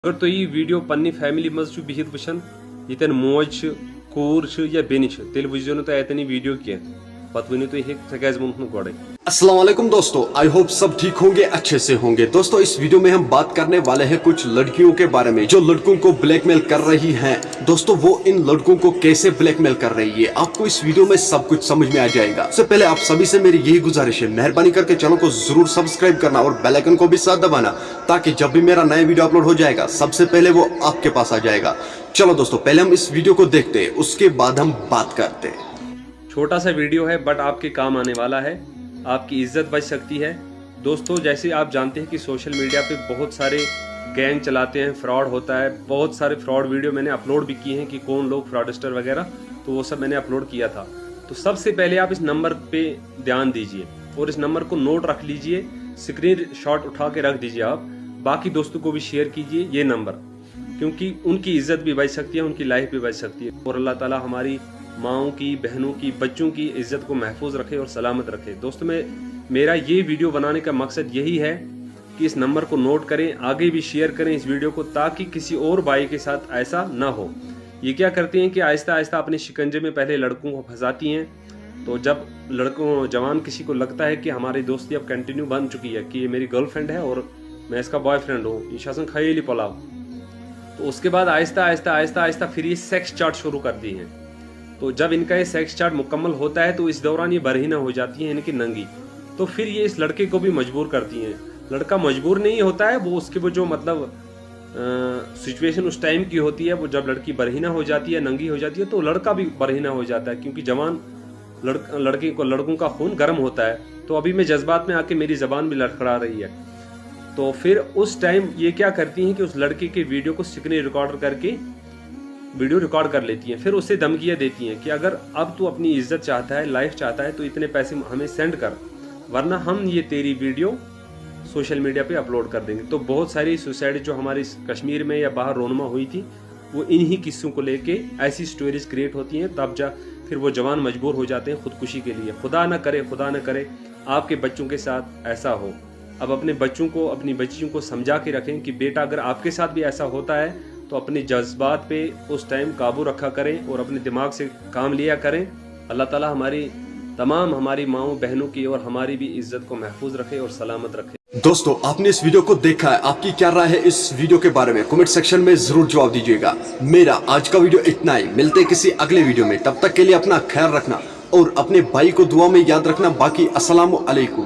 اگر تُہۍ ویڈیو پننہِ فیملی مز چھُ بِہِتھ وٕچھان ییٚتٮ۪ن موج چھِ کوٗر چھِ یا بیٚنہِ چھِ تیٚلہِ وٕچھزیو نہٕ تُہۍ اَتٮ۪ن یہِ ویڈیو کینٛہہ پتہٕ ؤنِو تُہۍ ژےٚ کیٛازِ ووٚنُتھ نہٕ گۄڈَے. السلام علیکم دوستو, آئی ہوپ سب ٹھیک ہوں گے, اچھے سے ہوں گے. دوستو اس ویڈیو میں ہم بات کرنے والے ہیں کچھ لڑکیوں کے بارے میں جو لڑکوں کو بلیک میل کر رہی ہیں. دوستو وہ ان لڑکوں کو کیسے بلیک میل کر رہی ہے آپ کو اس ویڈیو میں سب کچھ سمجھ میں آ جائے گا. اس سے پہلے آپ سبھی سے میری یہی گزارش ہے, مہربانی کر کے چینل کو ضرور سبسکرائب کرنا اور بیل آئیکن کو بھی ساتھ دبانا تاکہ جب بھی میرا نیا ویڈیو اپلوڈ ہو جائے گا سب سے پہلے وہ آپ کے پاس آ جائے گا. چلو دوستو پہلے ہم اس ویڈیو کو دیکھتے ہیں, اس کے بعد ہم بات کرتے ہیں. چھوٹا سا ویڈیو ہے بٹ آپ کے کام آنے والا ہے, آپ کی عزت بچ سکتی ہے. دوستو جیسے آپ جانتے ہیں کہ سوشل میڈیا پہ بہت سارے گینگ چلاتے ہیں, فراڈ ہوتا ہے, بہت سارے فراڈ ویڈیو میں نے اپلوڈ بھی کیے ہیں کہ کون لوگ فراڈسٹر وغیرہ, تو وہ سب میں نے اپلوڈ کیا تھا. تو سب سے پہلے آپ اس نمبر پہ دھیان دیجئے اور اس نمبر کو نوٹ رکھ لیجئے, اسکرین شاٹ اٹھا کے رکھ دیجئے آپ, باقی دوستوں کو بھی شیئر کیجئے یہ نمبر, کیونکہ ان کی عزت بھی بچ سکتی ہے, ان کی لائف بھی بچ سکتی ہے. اور اللہ تعالیٰ ہماری ماؤں کی, بہنوں کی, بچوں کی عزت کو محفوظ رکھے اور سلامت رکھے. دوستوں میرا یہ ویڈیو بنانے کا مقصد یہی ہے کہ اس نمبر کو نوٹ کریں, آگے بھی شیئر کریں اس ویڈیو کو تاکہ کسی اور بھائی کے ساتھ ایسا نہ ہو. یہ کیا کرتے ہیں کہ آہستہ آہستہ اپنے شکنجے میں پہلے لڑکوں کو پھنساتی ہیں, تو جب لڑکوں جوان کسی کو لگتا ہے کہ ہماری دوستی اب کنٹینیو بن چکی ہے, کہ یہ میری گرل فرینڈ ہے اور میں اس کا بوائے فرینڈ ہوں, یہ شاسن خیلی پلاؤ, تو اس کے بعد آہستہ آہستہ آہستہ آہستہ پھر یہ سیکس چاٹ شروع کرتی ہیں. تو جب ان کا یہ سیکس چاٹ مکمل ہوتا ہے تو اس دوران یہ برہنہ ہو جاتی ہیں, یعنی کہ ننگی. تو پھر یہ اس لڑکے کو بھی مجبور کرتی ہیں. لڑکا مجبور نہیں ہوتا ہے, وہ اس کے وہ جو مطلب سچویشن اس ٹائم کی ہوتی ہے, وہ جب لڑکی برہنہ ہو جاتی ہے, ننگی ہو جاتی ہے, تو لڑکا بھی برہنہ ہو جاتا ہے, کیونکہ جوان لڑکوں کا خون گرم ہوتا ہے. تو ابھی میں جذبات میں آ کے میری زبان بھی لڑکھڑا رہی ہے. تو پھر اس ٹائم یہ کیا کرتی ہیں کہ اس لڑکے کے ویڈیو کو اسکرین ریکارڈ کر کے ویڈیو ریکارڈ کر لیتی ہیں. پھر اسے دھمکیاں دیتی ہیں کہ اگر اب تو اپنی عزت چاہتا ہے, لائف چاہتا ہے, تو اتنے پیسے ہمیں سینڈ کر, ورنہ ہم یہ تیری ویڈیو سوشل میڈیا پہ اپلوڈ کر دیں گے. تو بہت ساری سوسائٹی جو ہماری کشمیر میں یا باہر رونما ہوئی تھی, وہ انہی قصوں کو لے کے ایسی سٹوریز کریٹ ہوتی ہیں, تب پھر وہ جوان مجبور ہو جاتے ہیں خودکشی کے لیے. خدا نہ کرے آپ کے بچوں کے ساتھ ایسا ہو. اب اپنے بچوں کو, اپنی بچیوں کو سمجھا کے رکھیں کہ بیٹا اگر آپ کے ساتھ بھی ایسا ہوتا ہے تو اپنے جذبات پہ اس ٹائم قابو رکھا کریں اور اپنے دماغ سے کام لیا کریں. اللہ تعالیٰ ہماری ماؤں بہنوں کی اور ہماری بھی عزت کو محفوظ رکھے اور سلامت رکھے. دوستو آپ نے اس ویڈیو کو دیکھا ہے, آپ کی کیا رائے ہے اس ویڈیو کے بارے میں کمنٹ سیکشن میں ضرور جواب دیجیے گا. میرا آج کا ویڈیو اتنا ہی, ملتے کسی اگلے ویڈیو میں, تب تک کے لیے اپنا خیال رکھنا اور اپنے بھائی کو دعا میں یاد رکھنا. باقی السلام علیکم.